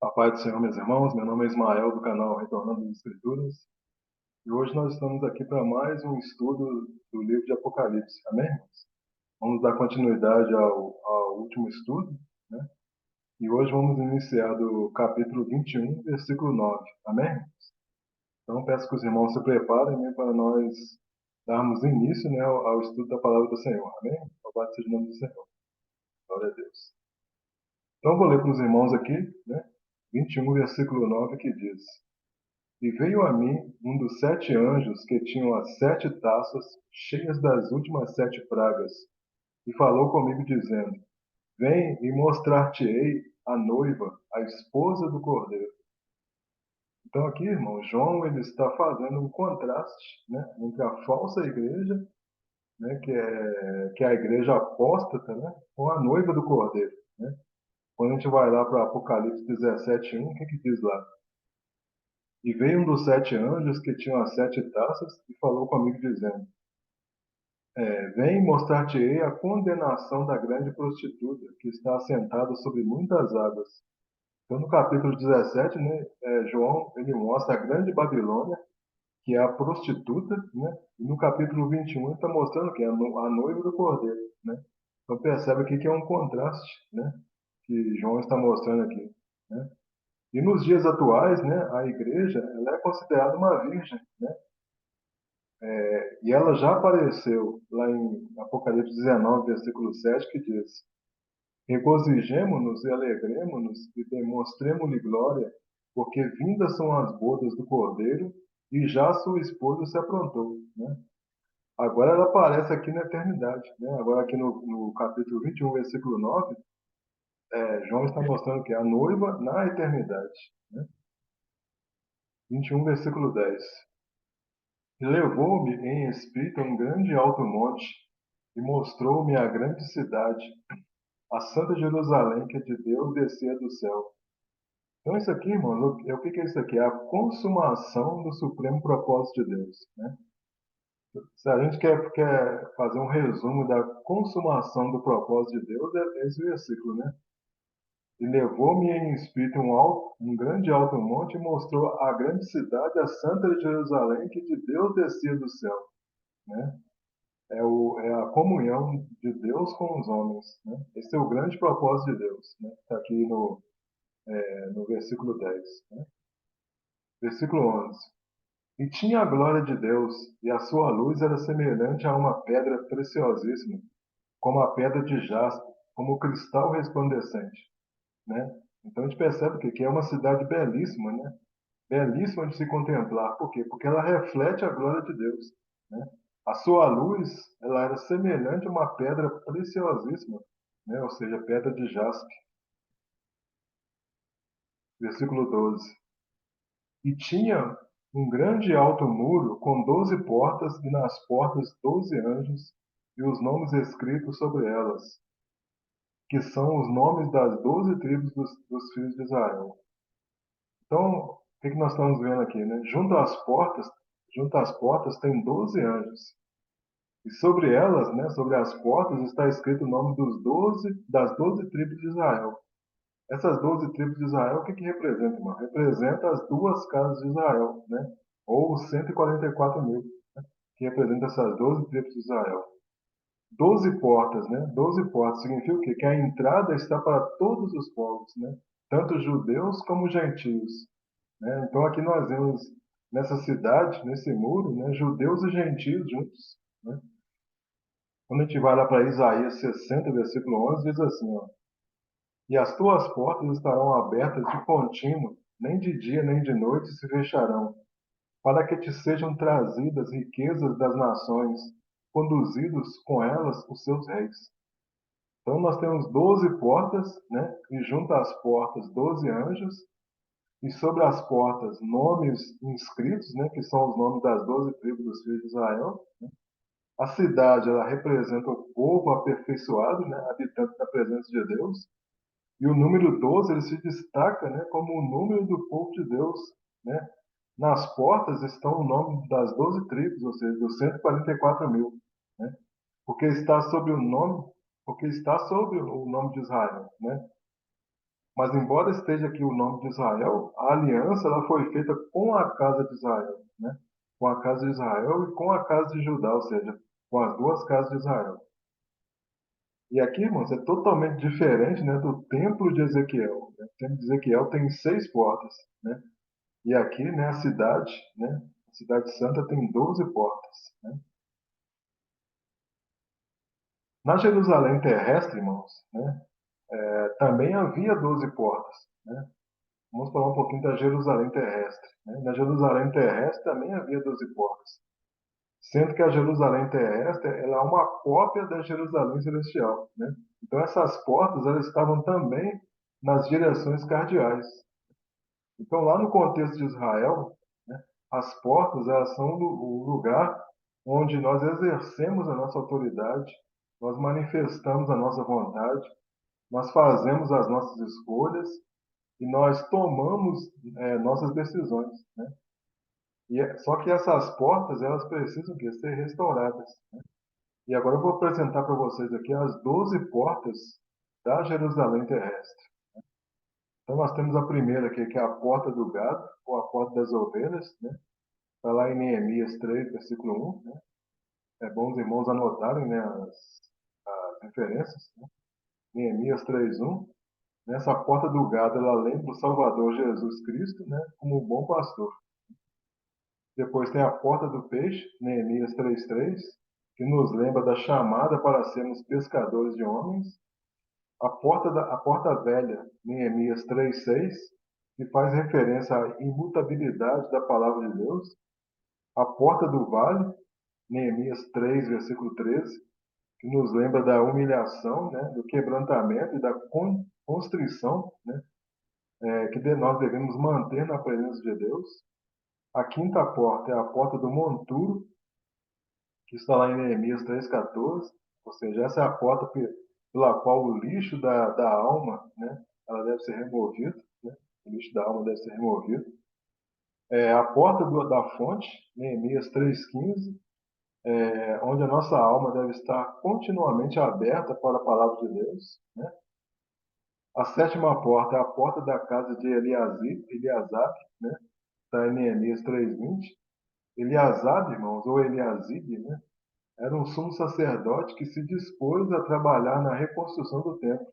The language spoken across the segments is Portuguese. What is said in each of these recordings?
A paz do Senhor, meus irmãos. Meu nome é Ismael, do canal Retornando às Escrituras. E hoje nós estamos aqui para mais um estudo do livro de Apocalipse. Amém, irmãos? Vamos dar continuidade ao último estudo, né? E hoje vamos iniciar do capítulo 21, versículo 9. Amém? Então peço que os irmãos se preparem, né, para nós darmos início, né, ao estudo da palavra do Senhor. Amém? Louvado seja o nome do Senhor. Glória a Deus. Então vou ler para os irmãos aqui, né? 21, versículo 9, que diz: E veio a mim um dos 7 anjos que tinham as 7 taças cheias das últimas 7 pragas, e falou comigo, dizendo: Vem e mostrar-te-ei a noiva, a esposa do Cordeiro. Então aqui, irmão, João ele está fazendo um contraste, né, entre a falsa igreja, né, que é a igreja apóstata, né, com a noiva do Cordeiro. Né? Quando a gente vai lá para Apocalipse 17:1, o que diz lá? E veio um dos 7 anjos que tinham as 7 taças e falou comigo, dizendo: Vem mostrar-te-ei a condenação da grande prostituta, que está assentada sobre muitas águas. Então, no capítulo 17, né, João ele mostra a grande Babilônia, que é a prostituta, né? E no capítulo 21 ele está mostrando que é a noiva do Cordeiro, né? Então percebe aqui que é um contraste, né, que João está mostrando aqui, né? E nos dias atuais, né, a igreja ela é considerada uma virgem, né? E ela já apareceu lá em Apocalipse 19, versículo 7, que diz: Regozijemo-nos e alegremo-nos e demonstremo-lhe glória, porque vindas são as bodas do Cordeiro e já sua esposa se aprontou. Né? Agora ela aparece aqui na eternidade. Né? Agora aqui no capítulo 21, versículo 9, João está mostrando que é a noiva na eternidade. Né? 21, versículo 10. E levou-me em espírito a um grande alto monte e mostrou-me a grande cidade, a Santa Jerusalém, que de Deus descia do céu. Então, isso aqui, irmãos, o que é isso aqui? É a consumação do supremo propósito de Deus. Né? Se a gente quer fazer um resumo da consumação do propósito de Deus, é esse versículo, né? E levou-me em espírito um grande alto monte e mostrou a grande cidade, a Santa Jerusalém, que de Deus descia do céu. Né? É a comunhão de Deus com os homens. Né? Esse é o grande propósito de Deus. Né? Está aqui no versículo 10. Né? Versículo 11. E tinha a glória de Deus, e a sua luz era semelhante a uma pedra preciosíssima, como a pedra de jaspe, como o cristal resplandecente. Né? Então a gente percebe que é uma cidade belíssima, né? Belíssima de se contemplar. Por quê? Porque ela reflete a glória de Deus. Né? A sua luz, ela era semelhante a uma pedra preciosíssima, né? Ou seja, pedra de jaspe. Versículo 12. E tinha um grande alto muro com 12 portas, e nas portas 12 anjos, e os nomes escritos sobre elas, que são os nomes das 12 tribos dos filhos de Israel. Então, o que nós estamos vendo aqui, né? Junto às portas tem 12 anjos. E sobre elas, né, sobre as portas, está escrito o nome das 12 tribos de Israel. Essas 12 tribos de Israel, o que representa, irmão? Representa as duas casas de Israel, né? Ou os 144 mil, né? Que representa essas 12 tribos de Israel. 12 portas, né? 12 portas significa o quê? Que a entrada está para todos os povos, né? Tanto judeus como gentios. Né? Então aqui nós vemos nessa cidade, nesse muro, né, judeus e gentios juntos. Né? Quando a gente vai lá para Isaías 60, versículo 11, diz assim, ó, e as tuas portas estarão abertas de contínuo, nem de dia nem de noite se fecharão, para que te sejam trazidas riquezas das nações, conduzidos com elas os seus reis. Então nós temos 12 portas, né, e junto às portas 12 anjos, e sobre as portas nomes inscritos, né, que são os nomes das 12 tribos dos filhos de Israel. A cidade ela representa o povo aperfeiçoado, né, habitante da presença de Deus. E o número 12 ele se destaca, né, como o número do povo de Deus. Né? Nas portas estão o nome das 12 tribos, ou seja, dos 144 mil. Né? Porque está sobre o nome, porque está sobre o nome de Israel. Né? Mas embora esteja aqui o nome de Israel, a aliança ela foi feita com a casa de Israel, né? Com a casa de Israel e com a casa de Judá, ou seja, com as duas casas de Israel. E aqui, irmãos, é totalmente diferente, né, do templo de Ezequiel, né? O templo de Ezequiel tem 6 portas, né? E aqui, né, a cidade, né, a cidade santa tem 12 portas, né? Na Jerusalém terrestre, irmãos, né, também havia 12 portas, né? Vamos falar um pouquinho da Jerusalém terrestre, né? Na Jerusalém terrestre também havia 12 portas, sendo que a Jerusalém terrestre ela é uma cópia da Jerusalém celestial, né? Então essas portas elas estavam também nas direções cardeais. Então lá no contexto de Israel, né, as portas elas são o lugar onde nós exercemos a nossa autoridade, nós manifestamos a nossa vontade, nós fazemos as nossas escolhas e nós tomamos nossas decisões, né? Só que essas portas elas precisam ser restauradas. E agora eu vou apresentar para vocês aqui as 12 portas da Jerusalém terrestre. Então nós temos a primeira aqui, que é a porta do gado, ou a porta das ovelhas, né? Está lá em Neemias 3, versículo 1, né? É bom os irmãos anotarem, né, as referências, né? Neemias 3:1. Nessa porta do gado, ela lembra o Salvador Jesus Cristo, né, como o bom pastor. Depois tem a porta do peixe, Neemias 3:3, que nos lembra da chamada para sermos pescadores de homens. A porta velha, Neemias 3:6, que faz referência à imutabilidade da palavra de Deus. A porta do vale, Neemias 3, versículo 13, que nos lembra da humilhação, né, do quebrantamento e da constrição, né, que nós devemos manter na presença de Deus. A quinta porta é a porta do monturo, que está lá em Neemias 3:14, ou seja, essa é a porta pela qual o lixo da alma, né, ela deve ser removido, né, o lixo da alma deve ser removido. A porta da fonte, Neemias 3:15, onde a nossa alma deve estar continuamente aberta para a palavra de Deus, né? A sétima porta é a porta da casa de Eliasab, né? Está em Neemias 3:20. Eliasab, irmãos, ou Eliasib, né? Era um sumo sacerdote que se dispôs a trabalhar na reconstrução do templo.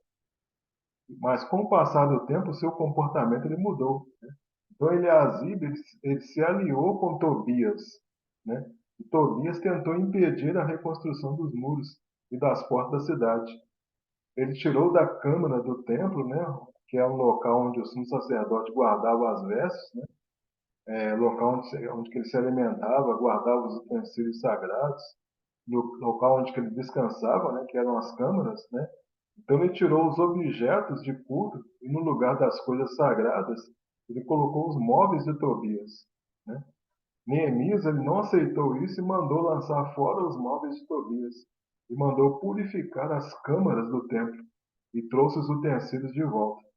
Mas com o passar do tempo, seu comportamento ele mudou, né? Então Eliasib ele se aliou com Tobias, né? E Tobias tentou impedir a reconstrução dos muros e das portas da cidade. Ele tirou da câmara do templo, né? Que é um local onde o sumo sacerdote guardava as vestes, né? Local onde que ele se alimentava, guardava os utensílios sagrados, no local onde que ele descansava, né? Que eram as câmaras, né? Então ele tirou os objetos de culto e no lugar das coisas sagradas, ele colocou os móveis de Tobias, né? Neemias ele não aceitou isso e mandou lançar fora os móveis de Tobias e mandou purificar as câmaras do templo e trouxe os utensílios de volta.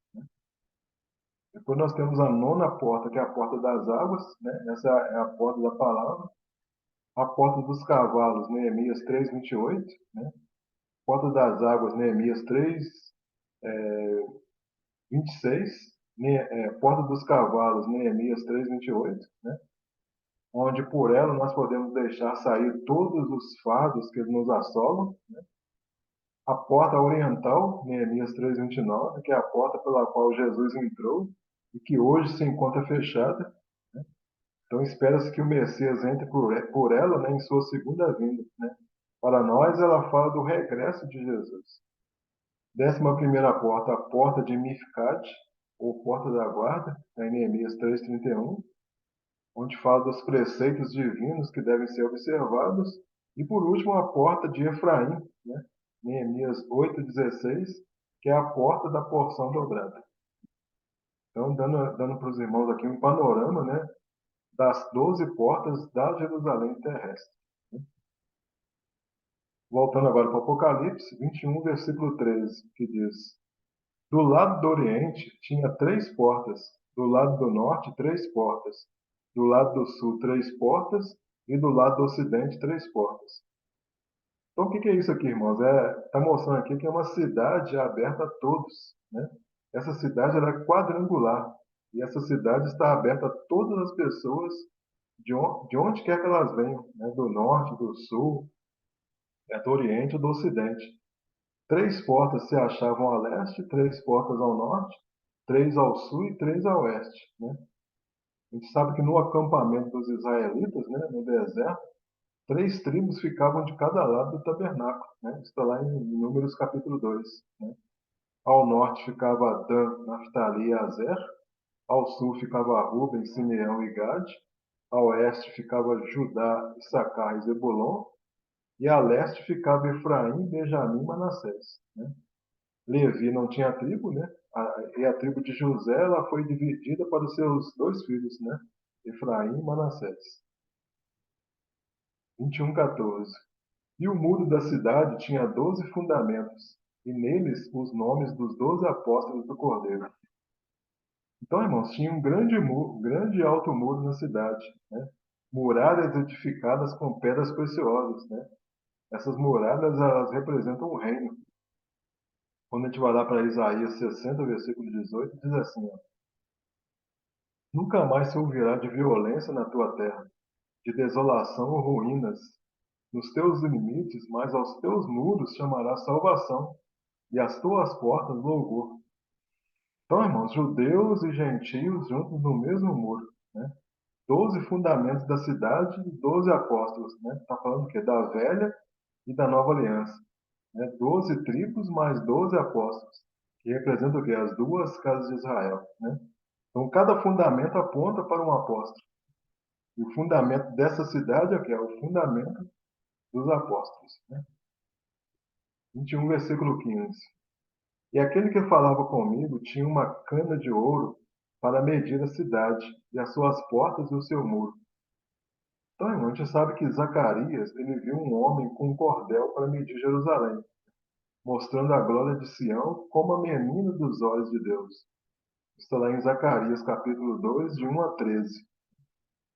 Depois nós temos a nona porta, que é a porta das águas, né? Essa é a porta da palavra. A porta dos cavalos, Neemias 3:28, né? Porta das águas, Neemias 3:26. Porta dos cavalos, Neemias 3:28, né? Onde por ela nós podemos deixar sair todos os fardos que nos assolam. A porta oriental, Neemias 3:29, que é a porta pela qual Jesus entrou e que hoje se encontra fechada. Então espera-se que o Messias entre por ela, né, em sua segunda vinda, né? Para nós, ela fala do regresso de Jesus. 11ª porta, a porta de Mifcate, ou porta da guarda, em Neemias 3:31, onde fala dos preceitos divinos que devem ser observados. E por último, a porta de Efraim, né? Neemias 8:16, que é a porta da porção dobrada. Então, dando para os irmãos aqui um panorama, né, das 12 portas da Jerusalém terrestre. Voltando agora para o Apocalipse 21, versículo 13, que diz: Do lado do Oriente tinha 3 portas, do lado do Norte 3 portas, do lado do Sul 3 portas e do lado do Ocidente 3 portas. Então o que é isso aqui, irmãos? Está mostrando aqui que é uma cidade aberta a todos, né? Essa cidade era quadrangular, e essa cidade está aberta a todas as pessoas de onde quer que elas venham, né? Do norte, do sul, do oriente ou do ocidente. 3 portas se achavam a leste, 3 portas ao norte, 3 ao sul e 3 a oeste, né? A gente sabe que no acampamento dos israelitas, né, no deserto, 3 tribos ficavam de cada lado do tabernáculo, né? Está lá em Números capítulo 2, né? Ao norte ficava Dan, Naftali e Azer, ao sul ficava Ruben, Simeão e Gade, a oeste ficava Judá, Issacar e Zebulon, e a leste ficava Efraim, Benjamim e Manassés, né? Levi não tinha tribo, né? E a tribo de José ela foi dividida para os seus 2 filhos, né? Efraim e Manassés. 21:14. E o muro da cidade tinha 12 fundamentos, e neles os nomes dos 12 apóstolos do Cordeiro. Então, irmãos, tinha um grande muro, grande e alto muro na cidade, né? Muralhas edificadas com pedras preciosas, né? Essas muralhas, elas representam o reino. Quando a gente vai lá para Isaías 60, versículo 18, diz assim, ó, nunca mais se ouvirá de violência na tua terra, de desolação ou ruínas nos teus limites, mas aos teus muros chamará salvação, e às tuas portas louvor. Então, irmãos, judeus e gentios juntos no mesmo muro, né? 12 fundamentos da cidade e 12 apóstolos, né? Está falando o quê? Da velha e da nova aliança, né? 12 tribos mais 12 apóstolos, que representam o quê? As duas casas de Israel, né? Então, cada fundamento aponta para um apóstolo. E o fundamento dessa cidade é o quê? É o fundamento dos apóstolos, né? 21, versículo 15. E aquele que falava comigo tinha uma cana de ouro para medir a cidade, e as suas portas e o seu muro. Então, irmão, a gente sabe que Zacarias ele viu um homem com um cordel para medir Jerusalém, mostrando a glória de Sião como a menina dos olhos de Deus. Está lá em Zacarias capítulo 2, de 1 a 13.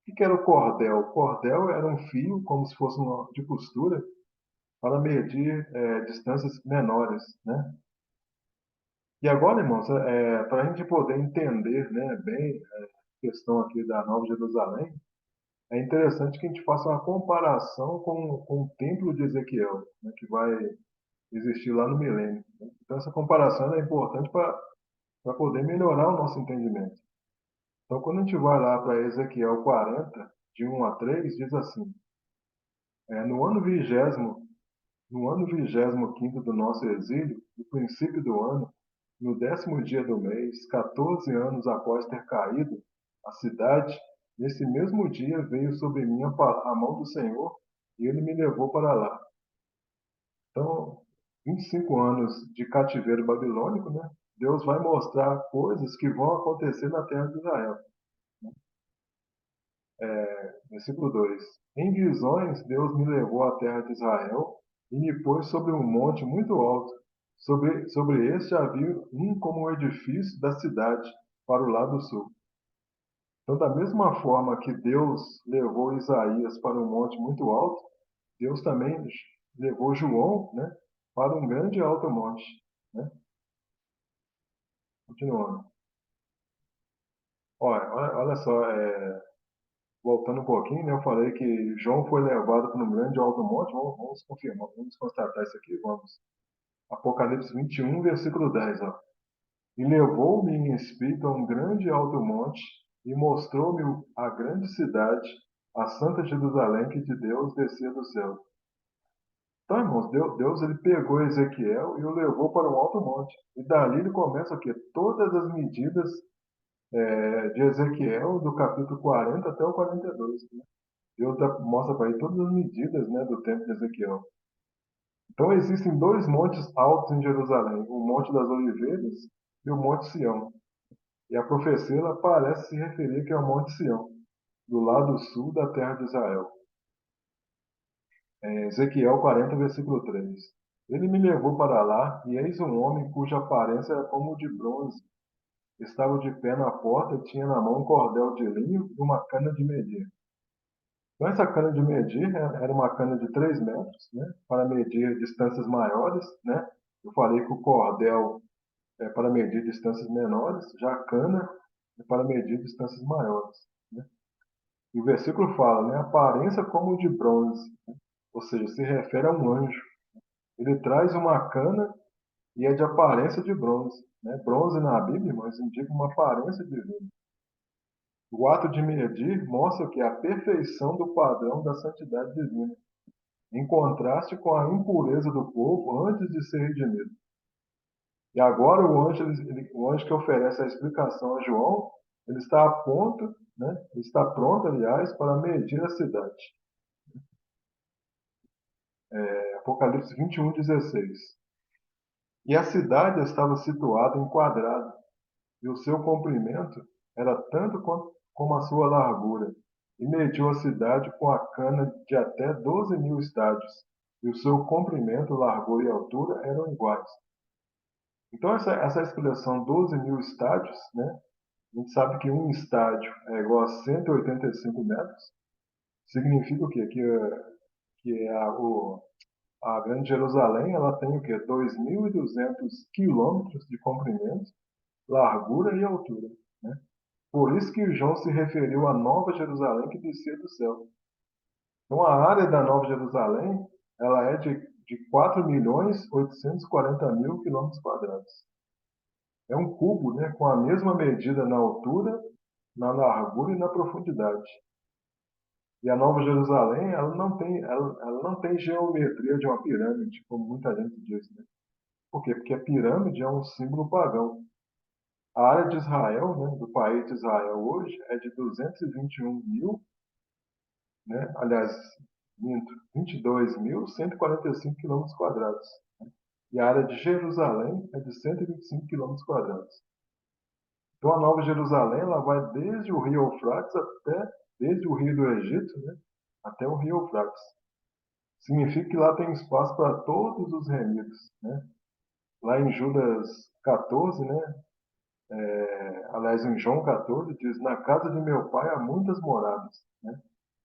O que era o cordel? O cordel era um fio, como se fosse de costura, para medir distâncias menores, né? E agora, irmãos, para a gente poder entender, né, bem a questão aqui da Nova Jerusalém, é interessante que a gente faça uma comparação com o Templo de Ezequiel, né, que vai existir lá no milênio, né? Então, essa comparação é importante para poder melhorar o nosso entendimento. Então, quando a gente vai lá para Ezequiel 40, de 1 a 3, diz assim, no ano vigésimo, no ano 25º do nosso exílio, no princípio do ano, no 10º dia do mês, 14 anos após ter caído, a cidade, nesse mesmo dia veio sobre mim a mão do Senhor e ele me levou para lá. Então, 25 anos de cativeiro babilônico, né? Deus vai mostrar coisas que vão acontecer na terra de Israel. Versículo 2. Em visões, Deus me levou à terra de Israel e me pôs sobre um monte muito alto. Sobre este havia como um edifício da cidade para o lado sul. Então, da mesma forma que Deus levou Isaías para um monte muito alto, Deus também levou João, né, para um grande e alto monte, né? Continuando. Olha só, voltando um pouquinho, né, eu falei que João foi levado para um grande e alto monte. Vamos confirmar, vamos constatar isso aqui, vamos. Apocalipse 21, versículo 10, ó. E levou-me em espírito a um grande e alto monte, e mostrou-me a grande cidade, a santa Jerusalém, que de Deus descia do céu. Então, irmãos, Deus ele pegou Ezequiel e o levou para um alto monte. E dali ele começa o quê? Todas as medidas de Ezequiel, do capítulo 40 até o 42, né? Deus mostra para ele todas as medidas, né, do templo de Ezequiel. Então, existem 2 montes altos em Jerusalém, o Monte das Oliveiras e o Monte Sião. E a profecia ela parece se referir que é o Monte Sião, do lado sul da terra de Israel. Ezequiel 40, versículo 3. Ele me levou para lá, e eis um homem cuja aparência era como de bronze. Estava de pé na porta e tinha na mão um cordel de linho e uma cana de medir. Então, essa cana de medir era uma cana de 3 metros, né, para medir distâncias maiores, né? Eu falei que o cordel é para medir distâncias menores, já a cana é para medir distâncias maiores, né? E o versículo fala, né, aparência como de bronze, ou seja, se refere a um anjo. Ele traz uma cana e é de aparência de bronze, né? Bronze na Bíblia, irmãos, indica uma aparência divina. O ato de medir mostra que é a perfeição do padrão da santidade divina, em contraste com a impureza do povo antes de ser redimido. E agora o anjo que oferece a explicação a João, ele está a ponto, né? Ele está pronto, aliás, para medir a cidade. Apocalipse 21:16. E a cidade estava situada em quadrado, e o seu comprimento era tanto como a sua largura. E mediu a cidade com a cana de até 12.000 estádios, e o seu comprimento, largura e altura eram iguais. Então, essa expressão 12.000 estádios, né? A gente sabe que um estádio é igual a 185 metros. Significa o quê? Que a Grande Jerusalém ela tem o quê? 2.200 quilômetros de comprimento, largura e altura, né? Por isso que João se referiu à Nova Jerusalém que descia do céu. Então, a área da Nova Jerusalém ela é de 4.840.000 quilômetros quadrados. É um cubo, né, com a mesma medida na altura, na largura e na profundidade. E a Nova Jerusalém, ela não tem geometria de uma pirâmide, como muita gente diz, né? Por quê? Porque a pirâmide é um símbolo pagão. A área de Israel, né, do país de Israel hoje, é de 221 mil, né? Aliás, minto, 22.145 quilômetros quadrados. E a área de Jerusalém é de 125 quilômetros quadrados. Então, a Nova Jerusalém, ela vai desde o rio Eufrates desde o rio do Egito, né, até o rio Eufrates. Significa que lá tem espaço para todos os remidos, né? Lá em Judas 14, né? Aliás, em João 14, diz: Na casa de meu pai há muitas moradas, né?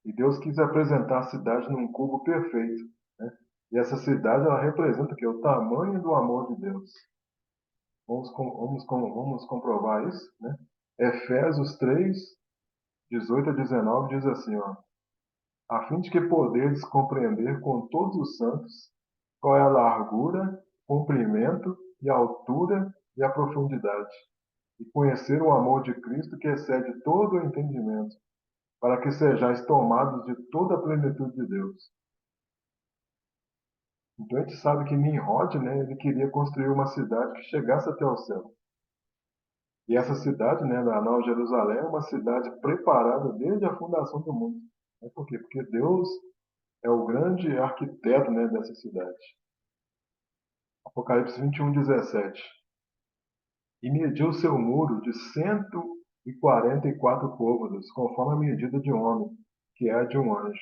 E Deus quis apresentar a cidade num cubo perfeito, né? E essa cidade, ela representa que é o tamanho do amor de Deus. Vamos comprovar isso, né? Efésios 3, 18 a 19 diz assim, ó: a fim de que poderes compreender com todos os santos qual é a largura, comprimento e a altura e a profundidade, e conhecer o amor de Cristo que excede todo o entendimento, para que sejais tomados de toda a plenitude de Deus. Então a gente sabe que Nimrod, né, ele queria construir uma cidade que chegasse até o céu. E essa cidade, né, da Nova Jerusalém, é uma cidade preparada desde a fundação do mundo. Por quê? Porque Deus é o grande arquiteto, né, dessa cidade. Apocalipse 21:17. E mediu seu muro de 144 côvados, conforme a medida de um homem, que é a de um anjo.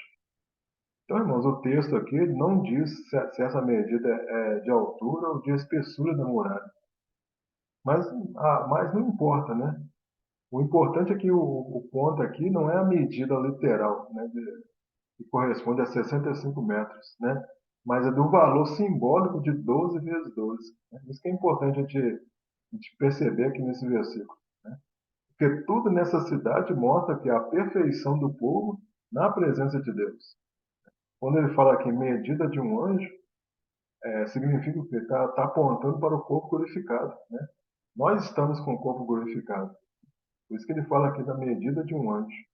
Então, irmãos, o texto aqui não diz se essa medida é de altura ou de espessura da muralha. Mas, mas não importa, né? O importante é que o ponto aqui não é a medida literal, né, que corresponde a 65 metros, né? Mas é do valor simbólico de 12 vezes 12. Né? Isso que é importante a gente perceber aqui nesse versículo. Né? Porque tudo nessa cidade mostra que a perfeição do povo na presença de Deus. Quando ele fala aqui medida de um anjo, significa que está apontando para o corpo glorificado. Né? Nós estamos com o corpo glorificado. Por isso que ele fala aqui da medida de um anjo.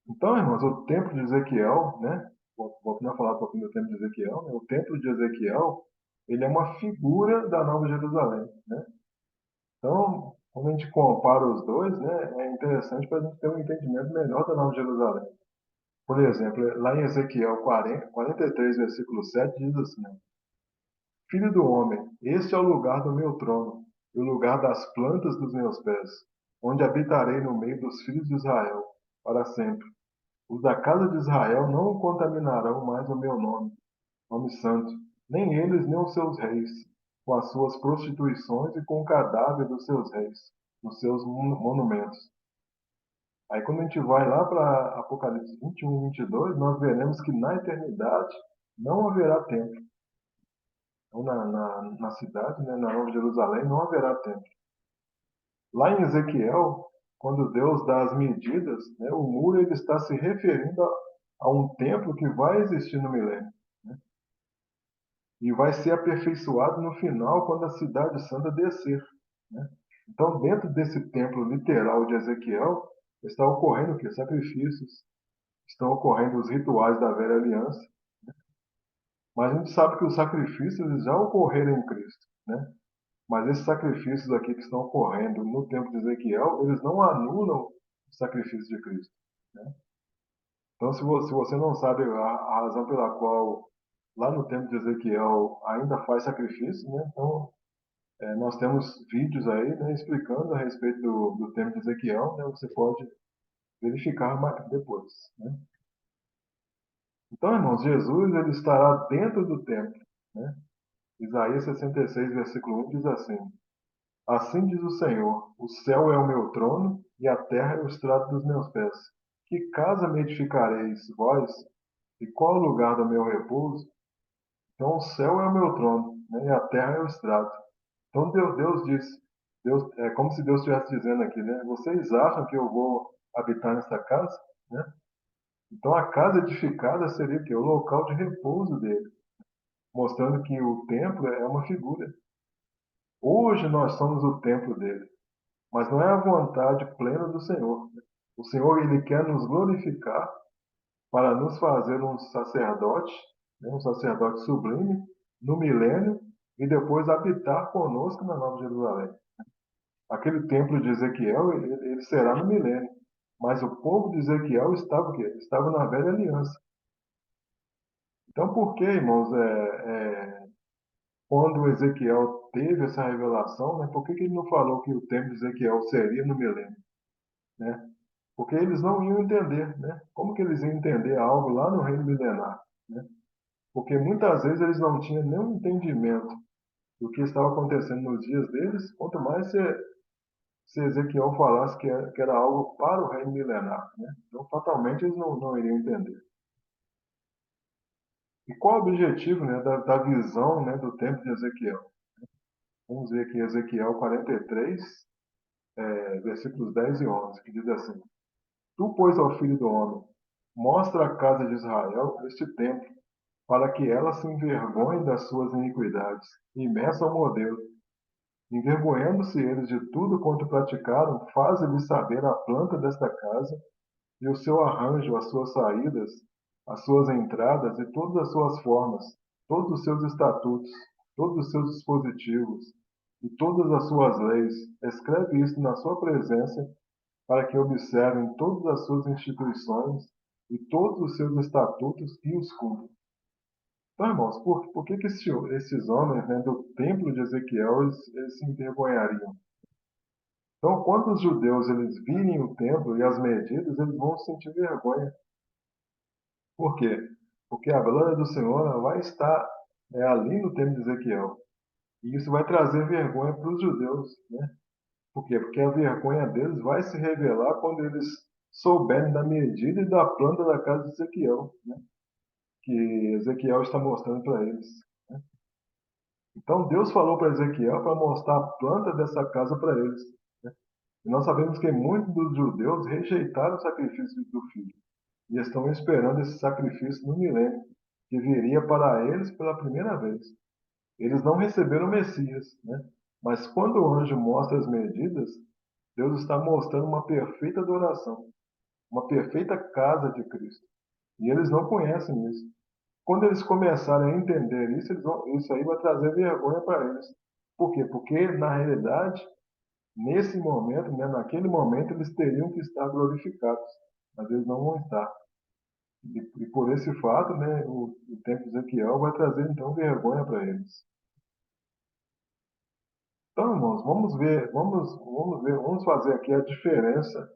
Então, irmãos, o templo de Ezequiel, né? Voltando a falar um pouquinho do templo de Ezequiel, né? O templo de Ezequiel, ele é uma figura da Nova Jerusalém, né? Então, quando a gente compara os dois, né, é interessante para a gente ter um entendimento melhor da Nova Jerusalém. Por exemplo, lá em Ezequiel 43, versículo 7, diz assim, né? Filho do homem, este é o lugar do meu trono, e o lugar das plantas dos meus pés, onde habitarei no meio dos filhos de Israel, para sempre. Os da casa de Israel não contaminarão mais o meu nome santo, nem eles nem os seus reis, com as suas prostituições e com o cadáver dos seus reis, nos seus monumentos. Aí quando a gente vai lá para Apocalipse 21 e 22, nós veremos que na eternidade não haverá templo. Então, na cidade, né, na Nova Jerusalém, não haverá templo. Lá em Ezequiel, quando Deus dá as medidas, né, o muro ele está se referindo a um templo que vai existir no milênio, né, e vai ser aperfeiçoado no final, quando a cidade santa descer, né. Então, dentro desse templo literal de Ezequiel, está ocorrendo o quê? Sacrifícios, estão ocorrendo os rituais da velha aliança, mas a gente sabe que os sacrifícios eles já ocorreram em Cristo, né? Mas esses sacrifícios aqui que estão ocorrendo no tempo de Ezequiel, eles não anulam o sacrifício de Cristo, né? Então, se você não sabe a razão pela qual lá no tempo de Ezequiel ainda faz sacrifício, né? Então, nós temos vídeos aí, né, explicando a respeito do tempo de Ezequiel, né? Você pode verificar depois, né? Então, irmãos, Jesus ele estará dentro do templo, né? Isaías 66, versículo 1 diz assim: Assim diz o Senhor: O céu é o meu trono e a terra é o estrado dos meus pés. Que casa me edificareis, vós? E qual o lugar do meu repouso? Então, o céu é o meu trono, né, e a terra é o estrado. Então, Deus diz, Deus, é como se Deus estivesse dizendo aqui, né? Vocês acham que eu vou habitar nessa casa, né? Então, a casa edificada seria o quê? O local de repouso dele, mostrando que o templo é uma figura. Hoje nós somos o templo dele. Mas não é a vontade plena do Senhor. O Senhor ele quer nos glorificar para nos fazer um sacerdote, né, um sacerdote sublime no milênio e depois habitar conosco na Nova Jerusalém. Aquele templo de Ezequiel ele será no milênio, mas o povo de Ezequiel estava o quê? Estava na velha aliança. Então, por que, irmãos, quando Ezequiel teve essa revelação, né, por que ele não falou que o templo de Ezequiel seria no milênio, né? Porque eles não iam entender, né? Como que eles iam entender algo lá no reino milenar, né? Porque muitas vezes eles não tinham nenhum entendimento do que estava acontecendo nos dias deles, quanto mais se Ezequiel falasse que era algo para o reino milenar, né? Então, fatalmente, eles não iriam entender. E qual o objetivo, né, da visão, né, do tempo de Ezequiel? Vamos ver aqui Ezequiel 43, versículos 10 e 11, que diz assim: Tu, pois, ao filho do homem, mostra à casa de Israel este templo, para que ela se envergonhe das suas iniquidades, e meça o modelo. Envergonhando-se eles de tudo quanto praticaram, faze-lhes saber a planta desta casa, e o seu arranjo, as suas saídas, as suas entradas e todas as suas formas, todos os seus estatutos, todos os seus dispositivos e todas as suas leis. Escreve isto na sua presença, para que observem todas as suas instituições e todos os seus estatutos e os cumpram. Então, irmãos, por que esses homens, né, do templo de Ezequiel eles se envergonhariam? Então, quando os judeus eles virem o templo e as medidas, eles vão sentir vergonha. Por quê? Porque a glória do Senhor ela vai estar, né, ali no templo de Ezequiel. E isso vai trazer vergonha para os judeus, né? Por quê? Porque a vergonha deles vai se revelar quando eles souberem da medida e da planta da casa de Ezequiel, né? Que Ezequiel está mostrando para eles, né? Então Deus falou para Ezequiel para mostrar a planta dessa casa para eles, né? E nós sabemos que muitos dos judeus rejeitaram o sacrifício do filho e estão esperando esse sacrifício no milênio, que viria para eles pela primeira vez. Eles não receberam o Messias, né? Mas quando o anjo mostra as medidas, Deus está mostrando uma perfeita adoração, uma perfeita casa de Cristo. E eles não conhecem isso. Quando eles começarem a entender isso, isso aí vai trazer vergonha para eles. Por quê? Porque, na realidade, nesse momento, né, naquele momento, eles teriam que estar glorificados, mas eles não vão estar. E por esse fato, né, o tempo de Ezequiel vai trazer, então, vergonha para eles. Então, irmãos, vamos fazer aqui a diferença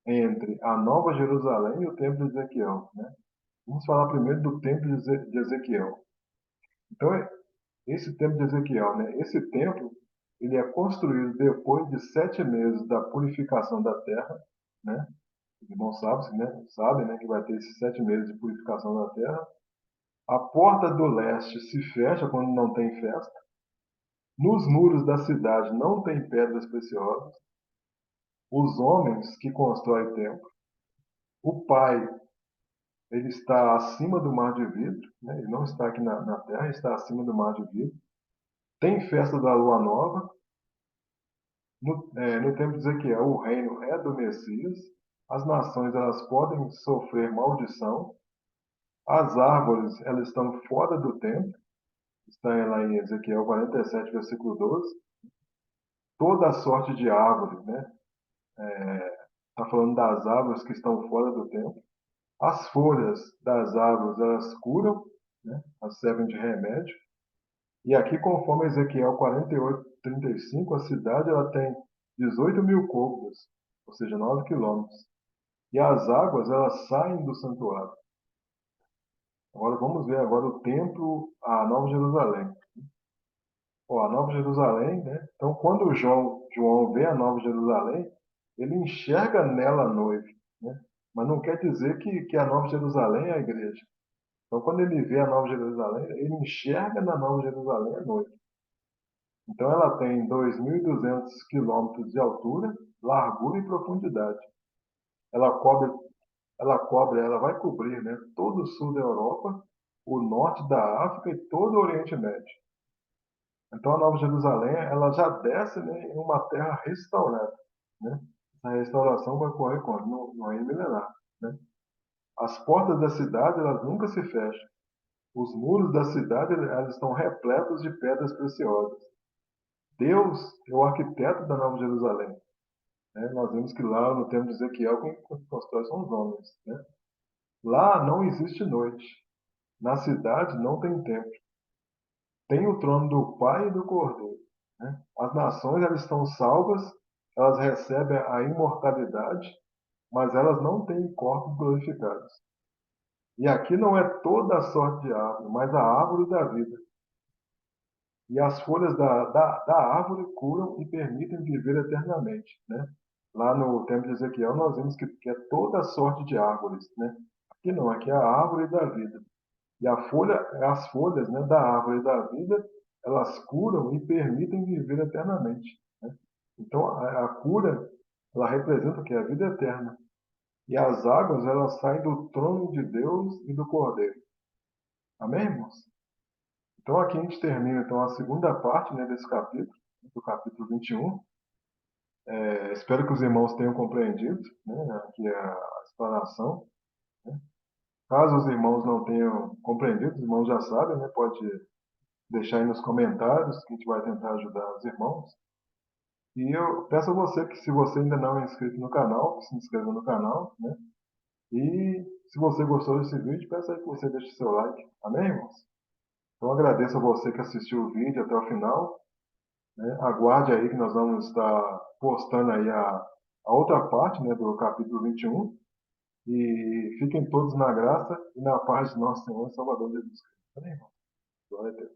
entre a Nova Jerusalém e o templo de Ezequiel, né? Vamos falar primeiro do templo de Ezequiel. Então, esse templo de Ezequiel, né? Esse templo, ele é construído depois de 7 meses da purificação da terra, né? Os irmãos sabem, né? Sabem, né? Que vai ter esses 7 meses de purificação da terra. A porta do leste se fecha quando não tem festa. Nos muros da cidade não tem pedras preciosas. Os homens que constroem o templo. O Pai, ele está acima do mar de vidro, né? Ele não está aqui na terra, ele está acima do mar de vidro. Tem festa da lua nova. No tempo de Ezequiel, o reino é do Messias. As nações elas podem sofrer maldição. As árvores elas estão fora do templo. Está lá em Ezequiel 47, versículo 12. Toda sorte de árvores, né? Está falando das árvores que estão fora do templo. As folhas das árvores elas curam, né? Elas servem de remédio. E aqui, conforme Ezequiel 48, 35, a cidade ela tem 18 mil côvados, ou seja, 9 quilômetros. E as águas elas saem do santuário. Agora vamos ver agora o templo, a Nova Jerusalém. Ó, a Nova Jerusalém, né? Então, quando João vê a Nova Jerusalém, ele enxerga nela a noiva, né? Mas não quer dizer que a Nova Jerusalém é a igreja. Então, quando ele vê a Nova Jerusalém, ele enxerga na Nova Jerusalém a noiva. Então, ela tem 2.200 quilômetros de altura, largura e profundidade. Ela cobre, ela vai cobrir, né, todo o sul da Europa, o norte da África e todo o Oriente Médio. Então, a Nova Jerusalém, ela já desce, né, em uma terra restaurada, né? Essa restauração vai ocorrer quando? No reino milenar, né? As portas da cidade, elas nunca se fecham. Os muros da cidade, elas estão repletos de pedras preciosas. Deus é o arquiteto da Nova Jerusalém, né? Nós vimos que lá no tempo de Ezequiel, quem constrói são os homens, né? Lá não existe noite. Na cidade não tem templo. Tem o trono do Pai e do Cordeiro, né? As nações elas estão salvas, elas recebem a imortalidade, mas elas não têm corpos glorificados. E aqui não é toda a sorte de árvore, mas a árvore da vida. E as folhas da árvore curam e permitem viver eternamente, né? Lá no templo de Ezequiel nós vimos que é toda a sorte de árvores, né? Aqui não, aqui é a árvore da vida. E as folhas, né, da árvore da vida, elas curam e permitem viver eternamente, né? Então, a cura, ela representa o que? A vida eterna. E as águas, elas saem do trono de Deus e do Cordeiro. Amém, irmãos? Então, aqui a gente termina então, a segunda parte, né, desse capítulo, do capítulo 21. Espero que os irmãos tenham compreendido, né, aqui a explanação. Né? Caso os irmãos não tenham compreendido, os irmãos já sabem, né, pode deixar aí nos comentários que a gente vai tentar ajudar os irmãos. E eu peço a você que, se você ainda não é inscrito no canal, que se inscreva no canal, né? E se você gostou desse vídeo, peço aí que você deixe seu like. Amém, irmãos? Então agradeço a você que assistiu o vídeo até o final, né? Aguarde aí que nós vamos estar postando aí a outra parte, né, do capítulo 21. E fiquem todos na graça e na paz de nosso Senhor e Salvador Jesus Cristo. Amém, irmãos? Glória a Deus.